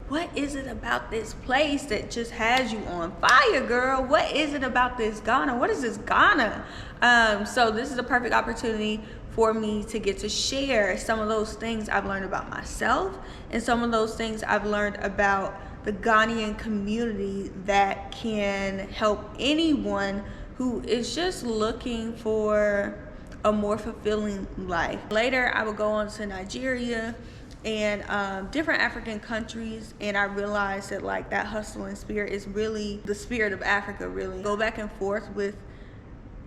what is it about this place that just has you on fire, girl? What is it about this Ghana? What is this Ghana? So this is a perfect opportunity for me to get to share some of those things I've learned about myself and some of those things I've learned about the Ghanaian community that can help anyone who is just looking for a more fulfilling life. Later, I would go on to Nigeria and different African countries, and I realized that like that hustling spirit is really the spirit of Africa. Really go back and forth with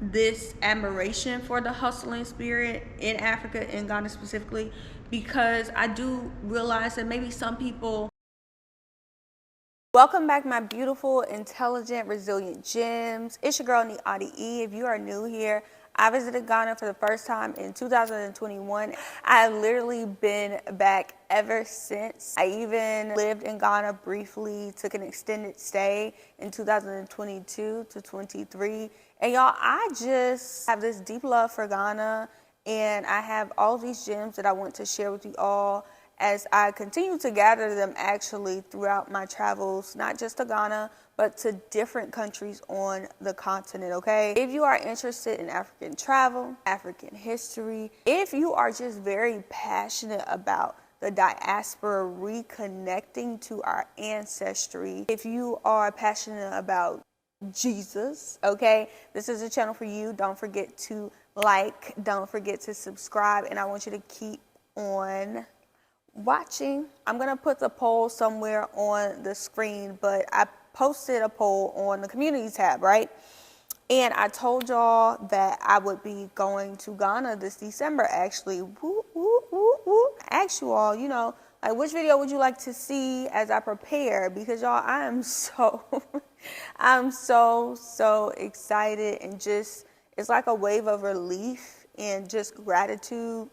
this admiration for the hustling spirit in Africa, in Ghana specifically, because I do realize that maybe some people. Welcome back, my beautiful, intelligent, resilient gems. It's your girl, Niadi E. If you are new here, I visited Ghana for the first time in 2021. I have literally been back ever since. I even lived in Ghana briefly, took an extended stay in 2022 to 23. And y'all, I just have this deep love for Ghana, and I have all these gems that I want to share with you all as I continue to gather them actually throughout my travels, not just to Ghana, but to different countries on the continent, okay? If you are interested in African travel, African history, if you are just very passionate about the diaspora reconnecting to our ancestry, if you are passionate about Jesus, okay, this is a channel for you. Don't forget to like, don't forget to subscribe, and I want you to keep on watching. I'm gonna put the poll somewhere on the screen, but I posted a poll on the community tab, right? And I told y'all that I would be going to Ghana this December, actually. Woo, woo, woo, woo. I asked you all, like, which video would you like to see as I prepare? Because y'all, I am I'm so excited, and just, it's like a wave of relief and just gratitude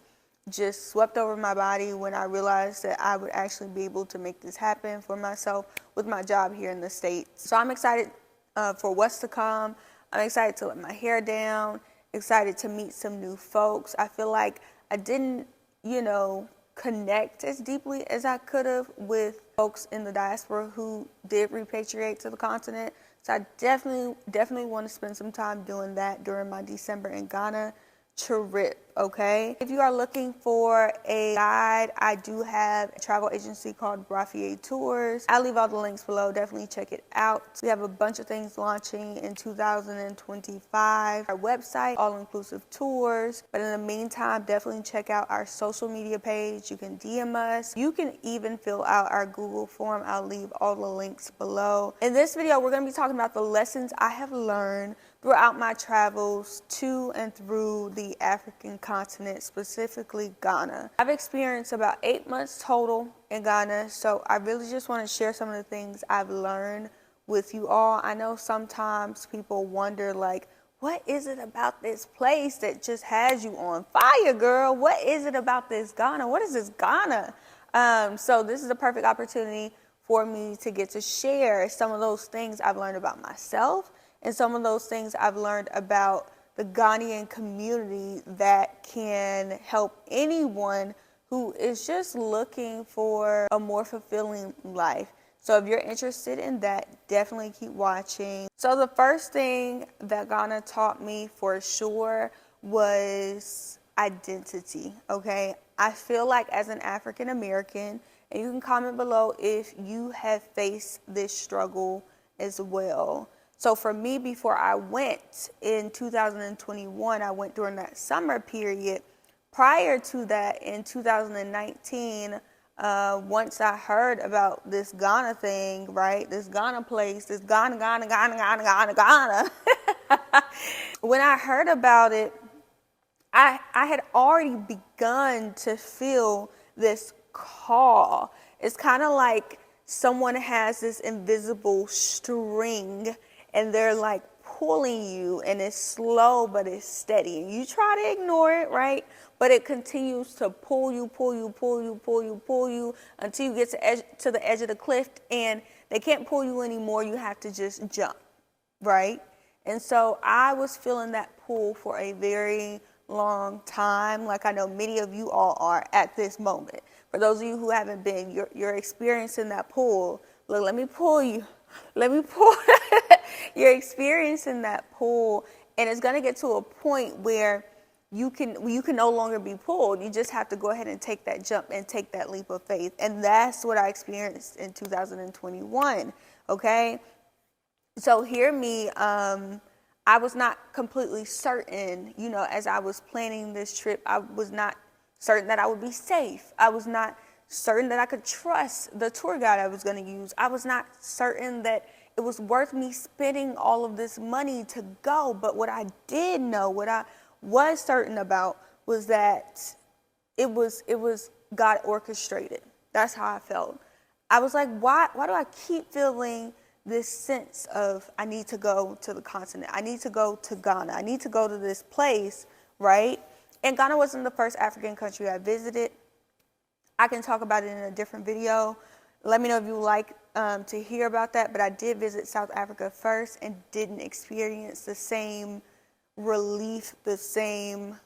just swept over my body when I realized that I would actually be able to make this happen for myself with my job here in the States. So I'm excited for what's to come. I'm excited to let my hair down, excited to meet some new folks. I feel like I didn't, connect as deeply as I could have with folks in the diaspora who did repatriate to the continent. So I definitely want to spend some time doing that during my December in Ghana trip, okay? If you are looking for a guide, I do have a travel agency called Brafier Tours. I'll leave all the links below. Definitely check it out. We have a bunch of things launching in 2025. Our website, all-inclusive tours. But in the meantime, definitely check out our social media page. You can DM us. You can even fill out our Google form. I'll leave all the links below. In this video, we're going to be talking about the lessons I have learned throughout my travels to and through the African continent, specifically Ghana. I've experienced about 8 months total in Ghana, so I really just want to share some of the things I've learned with you all. I know sometimes people wonder, like, what is it about this place that just has you on fire, girl? What is it about this Ghana? What is this Ghana? So this is a perfect opportunity for me to get to share some of those things I've learned about myself and some of those things I've learned about the Ghanaian community that can help anyone who is just looking for a more fulfilling life. So if you're interested in that, definitely keep watching. So the first thing that Ghana taught me for sure was identity, okay? I feel like as an African American, and you can comment below if you have faced this struggle as well. So for me, before I went in 2021, I went during that summer period. Prior to that, in 2019, once I heard about this Ghana thing, right, this Ghana place, this Ghana. When I heard about it, I had already begun to feel this call. It's kind of like someone has this invisible string and they're like pulling you, and it's slow, but it's steady. And you try to ignore it, right? But it continues to pull you until you get to the edge of the cliff, and they can't pull you anymore. You have to just jump, right? And so I was feeling that pull for a very long time, like I know many of you all are at this moment. For those of you who haven't been, you're experiencing that pull. Look, let me pull you. Let me pull. You're experiencing that pull, and it's going to get to a point where you can no longer be pulled. You just have to go ahead and take that jump and take that leap of faith. And that's what I experienced in 2021. Okay. So hear me. I was not completely certain, as I was planning this trip, I was not certain that I would be safe. I was not certain that I could trust the tour guide I was going to use. I was not certain that it was worth me spending all of this money to go. But what I did know, what I was certain about, was that it was God orchestrated. That's how I felt. I was like, why do I keep feeling this sense of I need to go to the continent? I need to go to Ghana. I need to go to this place, right? And Ghana wasn't the first African country I visited. I can talk about it in a different video. Let me know if you would like to hear about that. But I did visit South Africa first and didn't experience the same relief, the same,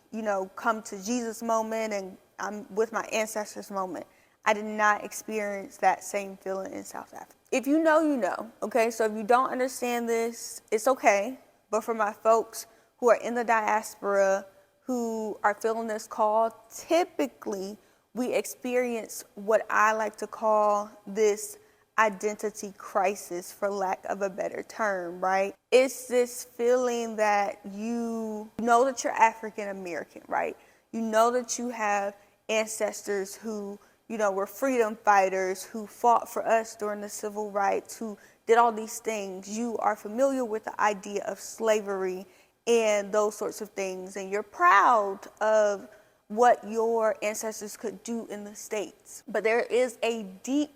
come to Jesus moment and I'm with my ancestors moment. I did not experience that same feeling in South Africa. If you know, you know. Okay, so if you don't understand this, it's okay. But for my folks who are in the diaspora, who are feeling this call, typically we experience what I like to call this identity crisis, for lack of a better term, right? It's this feeling that you know that you're African American, right? You know that you have ancestors who, were freedom fighters, who fought for us during the civil rights, who did all these things. You are familiar with the idea of slavery and those sorts of things, and you're proud of what your ancestors could do in the States. But there is a deep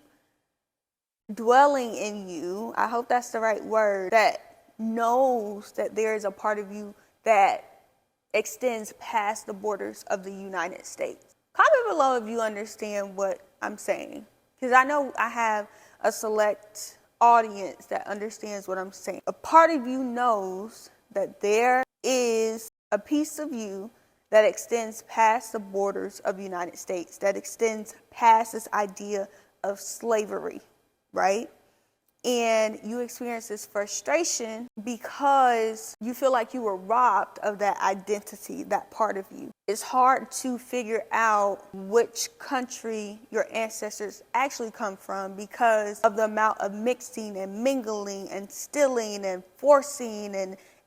dwelling in you, I hope that's the right word, that knows that there is a part of you that extends past the borders of the United States. Comment below if you understand what I'm saying, because I know I have a select audience that understands what I'm saying. A part of you knows that there is a piece of you that extends past the borders of the United States, that extends past this idea of slavery, right? And you experience this frustration because you feel like you were robbed of that identity, that part of you. It's hard to figure out which country your ancestors actually come from because of the amount of mixing and mingling and stealing and forcing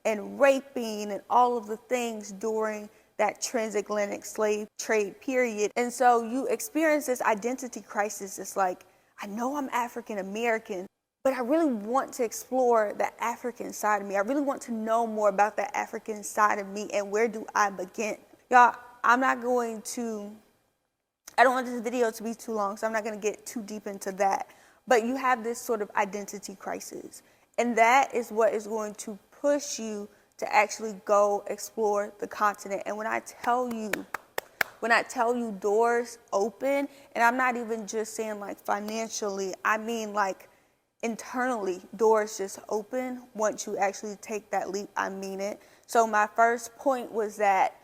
and raping and all of the things during that transatlantic slave trade period. And so you experience this identity crisis. It's like, I know I'm African American, but I really want to explore the African side of me. I really want to know more about the African side of me, and where do I begin? Y'all, I don't want this video to be too long, so I'm not going to get too deep into that. But you have this sort of identity crisis, and that is what is going to push you to actually go explore the continent. And when I tell you doors open, and I'm not even just saying like financially, I mean like internally, doors just open once you actually take that leap. I mean it. So my first point was that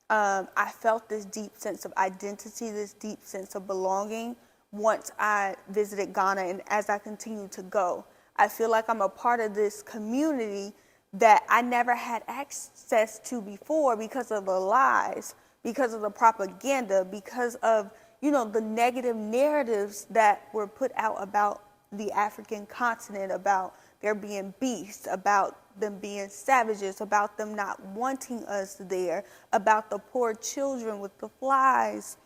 I felt this deep sense of identity, this deep sense of belonging once I visited Ghana, and as I continue to go, I feel like I'm a part of this community that I never had access to before because of the lies, because of the propaganda, because of, the negative narratives that were put out about the African continent, about there being beasts, about them being savages, about them not wanting us there, about the poor children with the flies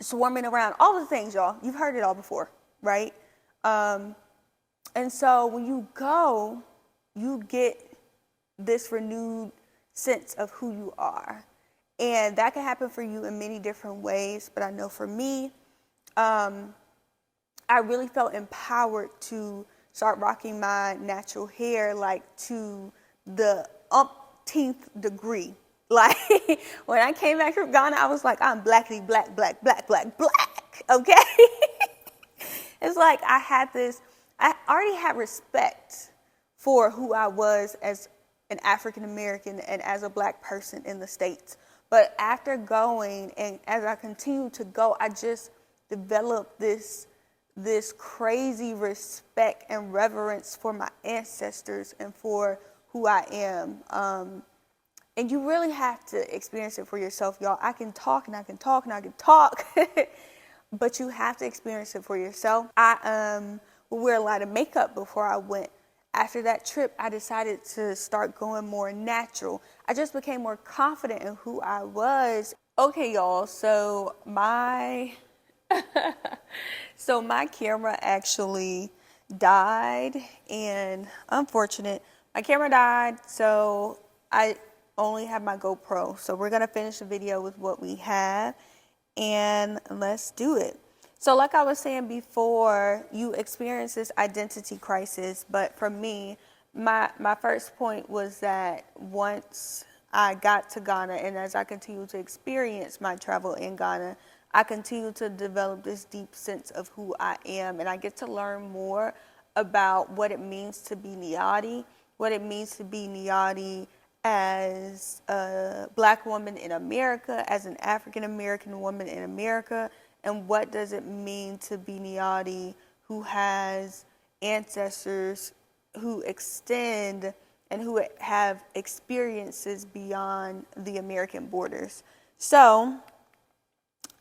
swarming around, all the things, y'all. You've heard it all before, right? And so when you go, you get this renewed sense of who you are. And that can happen for you in many different ways. But I know for me, I really felt empowered to start rocking my natural hair, like to the umpteenth degree. Like when I came back from Ghana, I was like, I'm blackity black, black, black, black, black. Okay. It's like I already had respect for who I was as an African American and as a black person in the States. But after going, and as I continue to go, I just developed this crazy respect and reverence for my ancestors and for who I am. And you really have to experience it for yourself, y'all. I can talk and I can talk and I can talk, but you have to experience it for yourself. I would wear a lot of makeup before I went. After that trip, I decided to start going more natural. I just became more confident in who I was. Okay, y'all, so my camera actually died, and unfortunate, my camera died, so I only have my GoPro. So we're gonna finish the video with what we have, and let's do it. So like I was saying before, you experience this identity crisis, but for me, my first point was that once I got to Ghana, and as I continue to experience my travel in Ghana, I continue to develop this deep sense of who I am, and I get to learn more about what it means to be Niadi, what it means to be Niadi as a Black woman in America, as an African American woman in America, and what does it mean to be Niadi who has ancestors who extend and who have experiences beyond the American borders. So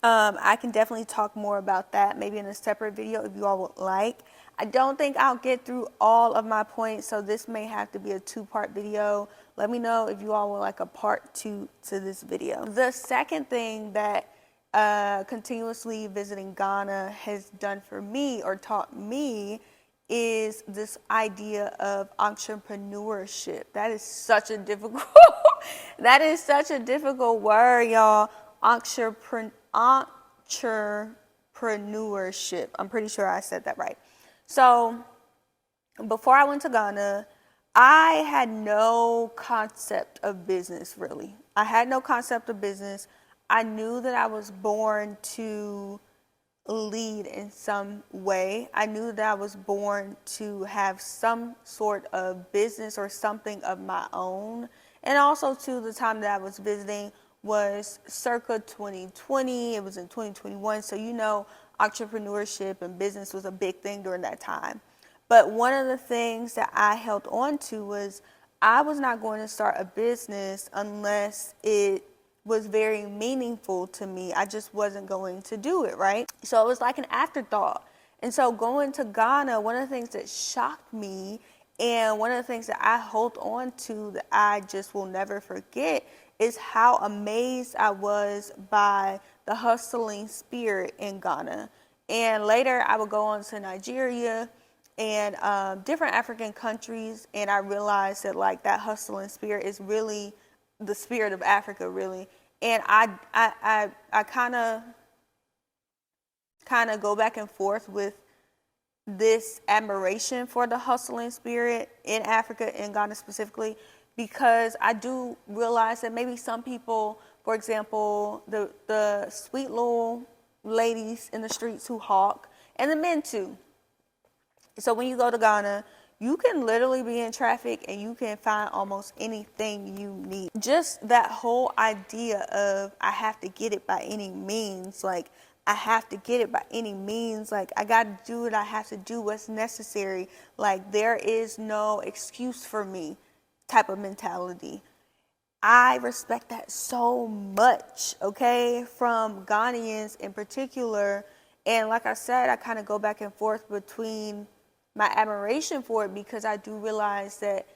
I can definitely talk more about that maybe in a separate video if you all would like. I don't think I'll get through all of my points, so this may have to be a 2-part video. Let me know if you all would like a part 2 to this video. The second thing that continuously visiting Ghana has done for me or taught me is this idea of entrepreneurship. That is such a difficult word, y'all. Entrepreneurship. I'm pretty sure I said that right. So before I went to Ghana, I had no concept of business, really. I had no concept of business. I knew that I was born to lead in some way. I knew that I was born to have some sort of business or something of my own. And also, too, the time that I was visiting was circa 2020. It was in 2021. So, entrepreneurship and business was a big thing during that time. But one of the things that I held on to was I was not going to start a business unless it was very meaningful to me. I just wasn't going to do it, right? So it was like an afterthought. And so going to Ghana, one of the things that shocked me and one of the things that I hold on to that I just will never forget is how amazed I was by the hustling spirit in Ghana. And later I would go on to Nigeria and different African countries, and I realized that that hustling spirit is really the spirit of Africa, really. And I kind of go back and forth with this admiration for the hustling spirit in Africa, in Ghana specifically, because I do realize that maybe some people, for example, the sweet little ladies in the streets who hawk, and the men too. So when you go to Ghana, you can literally be in traffic and you can find almost anything you need. Just that whole idea of I have to get it by any means, I have to get it by any means, I got to do it, I have to do what's necessary, there is no excuse for me type of mentality. I respect that so much, okay, from Ghanaians in particular. And like I said, I kind of go back and forth between my admiration for it, because I do realize that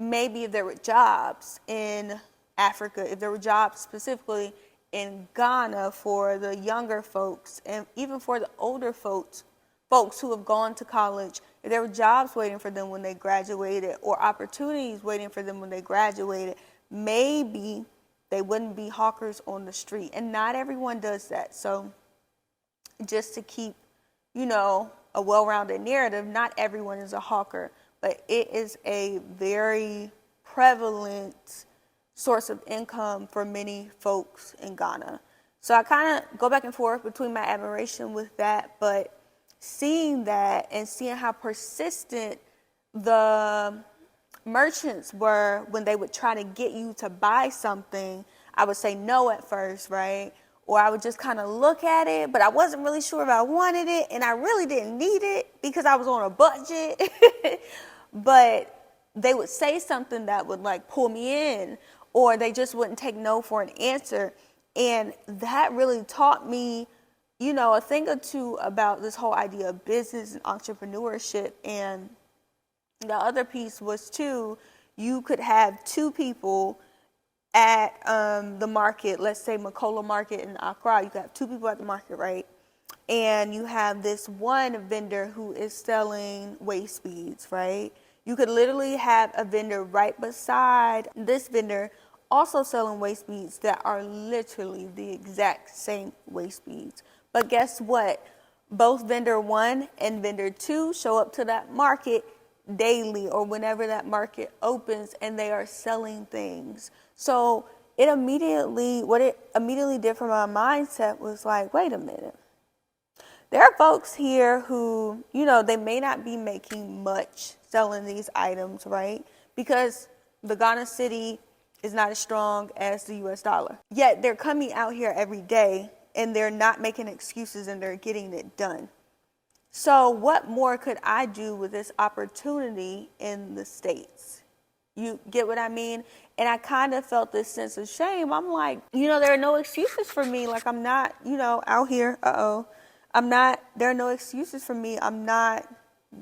maybe if there were jobs in Africa, if there were jobs specifically in Ghana for the younger folks and even for the older folks who have gone to college, if there were jobs waiting for them when they graduated or opportunities waiting for them when they graduated, maybe they wouldn't be hawkers on the street. And not everyone does that. So just to keep, a well-rounded narrative, not everyone is a hawker, but it is a very prevalent source of income for many folks in Ghana. So I kind of go back and forth between my admiration with that, but seeing that and seeing how persistent the merchants were when they would try to get you to buy something, I would say no at first, right? Or I would just kind of look at it, but I wasn't really sure if I wanted it, and I really didn't need it because I was on a budget. But they would say something that would like pull me in, or they just wouldn't take no for an answer. And that really taught me, a thing or two about this whole idea of business and entrepreneurship. And the other piece was too, you could have two people at the market, let's say Makola Market in Accra. You could have two people at the market, right? And you have this one vendor who is selling waist beads, right? You could literally have a vendor right beside this vendor also selling waist beads that are literally the exact same waist beads. But guess what? Both vendor one and vendor two show up to that market daily or whenever that market opens, and they are selling things. So what it immediately did for my mindset was like, wait a minute. There are folks here who, they may not be making much selling these items, right? Because the Ghana city is not as strong as the US dollar. Yet they're coming out here every day and they're not making excuses and they're getting it done. So what more could I do with this opportunity in the States? You get what I mean? And I kind of felt this sense of shame. I'm like, there are no excuses for me. Like, I'm not, out here. There are no excuses for me. I'm not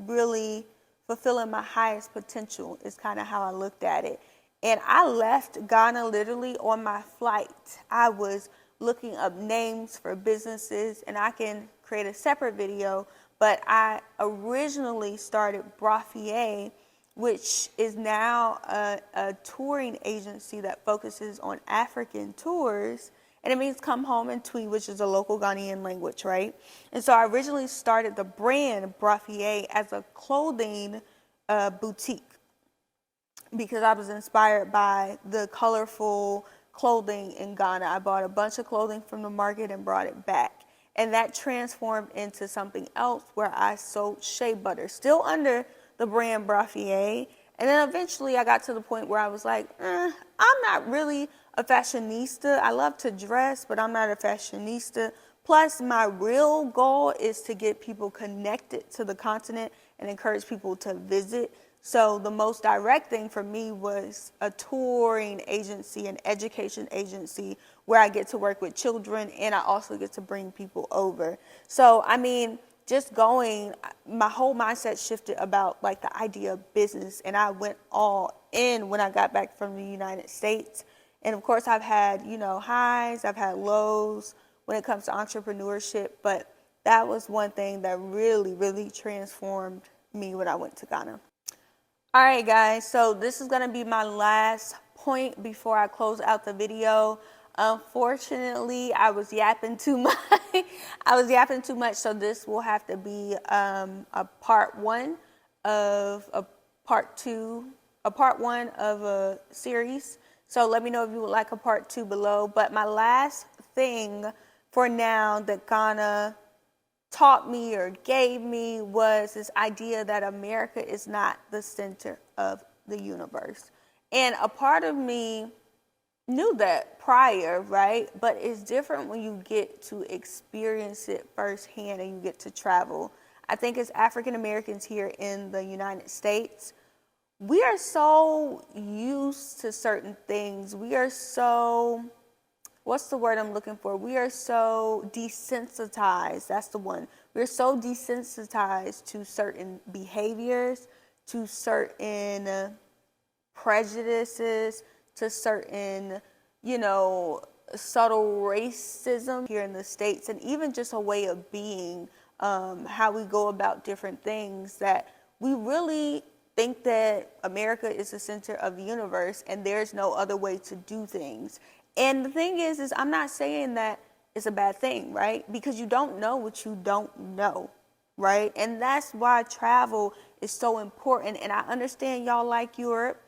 really fulfilling my highest potential is kind of how I looked at it. And I left Ghana literally on my flight. I was looking up names for businesses, and I can create a separate video, but I originally started Braffier, which is now a touring agency that focuses on African tours. And it means come home and tweet, which is a local Ghanaian language, right? And so I originally started the brand Braffier as a clothing boutique because I was inspired by the colorful clothing in Ghana. I bought a bunch of clothing from the market and brought it back. And that transformed into something else where I sold shea butter, still under the brand Braffier. And then eventually I got to the point where I was like, I'm not really a fashionista. I love to dress, but I'm not a fashionista. Plus, my real goal is to get people connected to the continent and encourage people to visit. So the most direct thing for me was a touring agency, an education agency where I get to work with children and I also get to bring people over. So, just going, my whole mindset shifted about like the idea of business, and I went all in when I got back from the United States. And of course, I've had, highs, I've had lows when it comes to entrepreneurship, but that was one thing that really, really transformed me when I went to Ghana. All right, guys, so this is going to be my last point before I close out the video. Unfortunately, I was yapping too much. So this will have to be a part one of a series. So let me know if you would like a part two below. But my last thing for now that Ghana taught me or gave me was this idea that America is not the center of the universe. And a part of me knew that prior, right? But it's different when you get to experience it firsthand and you get to travel. I think as African Americans here in the United States, we are so used to certain things. We are so, what's the word I'm looking for? We are so desensitized. That's the one. We're so desensitized to certain behaviors, to certain prejudices, to certain, subtle racism here in the States, and even just a way of being, how we go about different things, that we really think that America is the center of the universe and there's no other way to do things. And the thing is I'm not saying that it's a bad thing, right? Because you don't know what you don't know, right? And that's why travel is so important. And I understand y'all like Europe.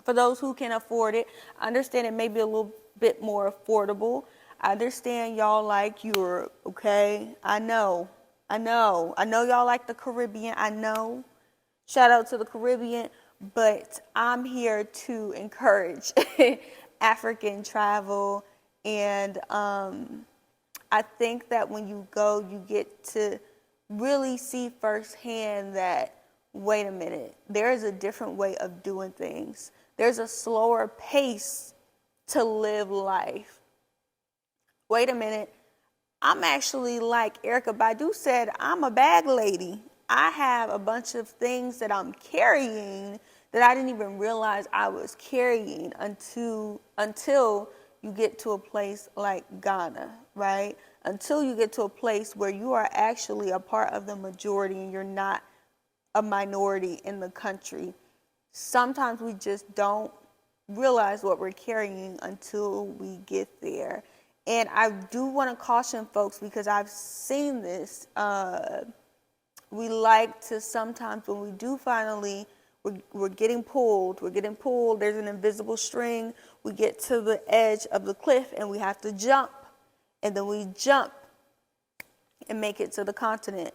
For those who can afford it, I understand it may be a little bit more affordable. I understand y'all like Europe, okay? I know y'all like the Caribbean. I know. Shout out to the Caribbean. But I'm here to encourage African travel. And I think that when you go, you get to really see firsthand that, wait a minute, there is a different way of doing things. There's a slower pace to live life. Wait a minute, I'm actually, like Erykah Badu said, I'm a bag lady. I have a bunch of things that I'm carrying that I didn't even realize I was carrying until you get to a place like Ghana, right? Until you get to a place where you are actually a part of the majority and you're not a minority in the country. Sometimes we just don't realize what we're carrying until we get there. And I do want to caution folks, because I've seen this. We like to sometimes, when we do finally, we're getting pulled, there's an invisible string, we get to the edge of the cliff and we have to jump. And then we jump and make it to the continent.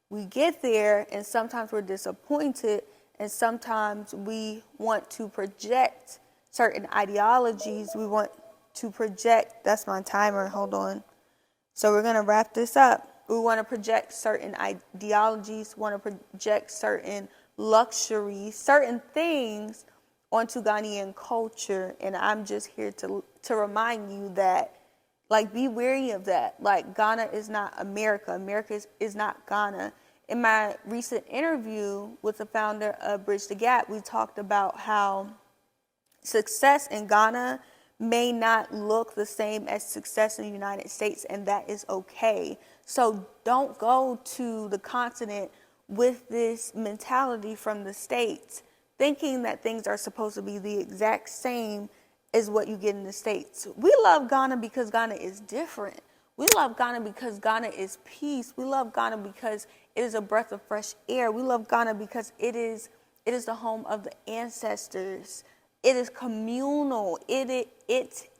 We get there and sometimes we're disappointed, and sometimes we want to project certain ideologies. We want to project, that's my timer, hold on. So we're going to wrap this up. We want to project certain ideologies, want to project certain luxuries, certain things onto Ghanaian culture. And I'm just here to remind you that, like, be wary of that. Like, Ghana is not America. America is not Ghana. In my recent interview with the founder of Bridge the Gap, we talked about how success in Ghana may not look the same as success in the United States, and that is okay. So don't go to the continent with this mentality from the States, thinking that things are supposed to be the exact same as what you get in the States. We love Ghana because Ghana is different. We love Ghana because Ghana is peace. We love Ghana because it is a breath of fresh air. We love Ghana because it is the home of the ancestors. It is communal. It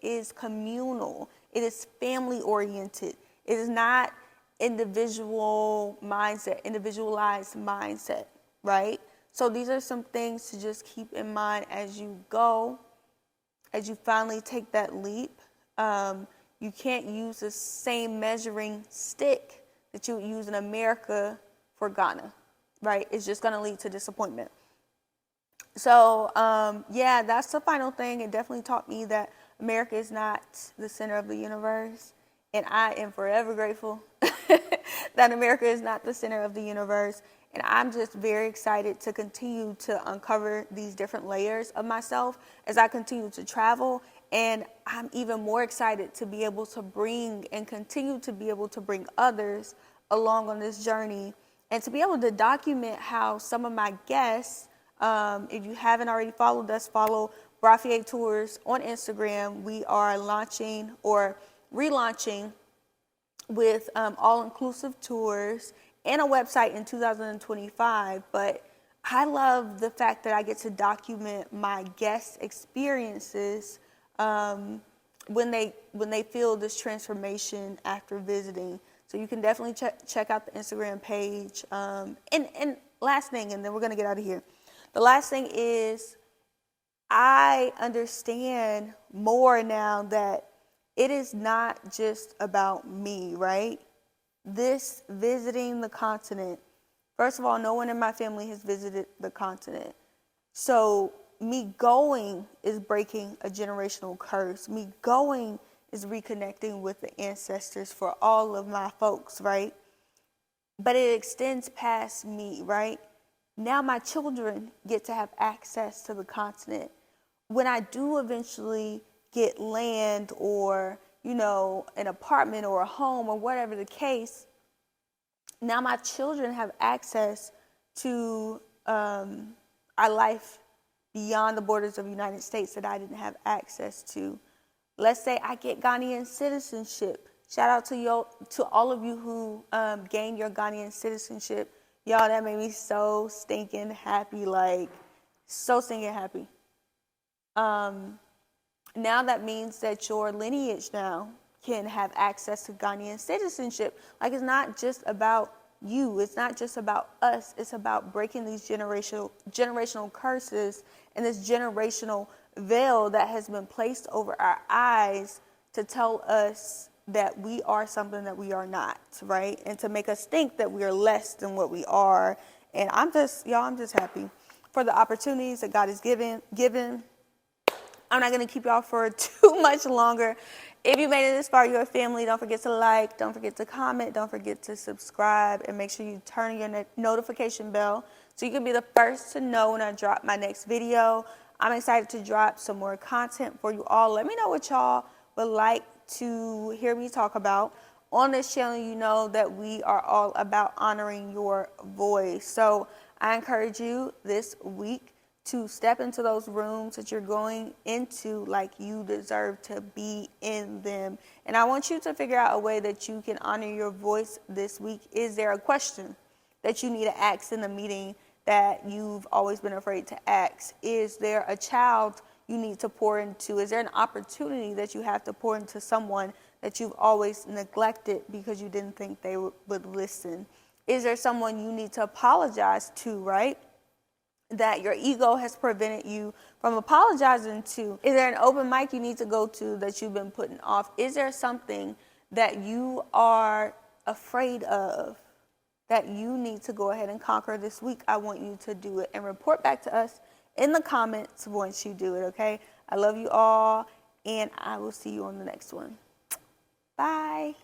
is communal. It is family oriented. It is not individualized mindset, right? So these are some things to just keep in mind as you go, as you finally take that leap. You can't use the same measuring stick that you would use in America for Ghana, right? It's just going to lead to disappointment. So, yeah, that's the final thing. It definitely taught me that America is not the center of the universe. And I am forever grateful that America is not the center of the universe. And I'm just very excited to continue to uncover these different layers of myself as I continue to travel. And I'm even more excited to be able to bring and continue to be able to bring others along on this journey, and to be able to document how some of my guests, if you haven't already followed us, follow Brafier Tours on Instagram. We are launching or relaunching with all-inclusive tours and a website in 2025. But I love the fact that I get to document my guest experiences when they feel this transformation after visiting. So you can definitely check out the Instagram page. And last thing, and then we're going to get out of here. The last thing is, I understand more now that it is not just about me, right? This visiting the continent, first of all, no one in my family has visited the continent. So me going is breaking a generational curse. Me going is reconnecting with the ancestors for all of my folks, right? But it extends past me, right? Now my children get to have access to the continent. When I do eventually get land or, an apartment or a home or whatever the case, now my children have access to our life beyond the borders of the United States that I didn't have access to. Let's say I get Ghanaian citizenship. Shout out to all of you who gained your Ghanaian citizenship. Y'all, that made me so stinking happy, so stinking happy. Now that means that your lineage now can have access to Ghanaian citizenship. It's not just about you. It's not just about us. It's about breaking these generational curses and this generational veil that has been placed over our eyes to tell us that we are something that we are not, right? And to make us think that we are less than what we are. And I'm just happy for the opportunities that God has given. I'm not going to keep y'all for too much longer. If you made it this far, you're a family. Don't forget to like, don't forget to comment, don't forget to subscribe, and make sure you turn on your notification bell so you can be the first to know when I drop my next video. I'm excited to drop some more content for you all. Let me know what y'all would like to hear me talk about. On this channel, you know that we are all about honoring your voice. So I encourage you this week to step into those rooms that you're going into like you deserve to be in them. And I want you to figure out a way that you can honor your voice this week. Is there a question that you need to ask in the meeting that you've always been afraid to ask? Is there a child you need to pour into? Is there an opportunity that you have to pour into someone that you've always neglected because you didn't think they would listen? Is there someone you need to apologize to, right? That your ego has prevented you from apologizing to? Is there an open mic you need to go to that you've been putting off? Is there something that you are afraid of that you need to go ahead and conquer this week? I want you to do it and report back to us in the comments once you do it, okay? I love you all, and I will see you on the next one. Bye.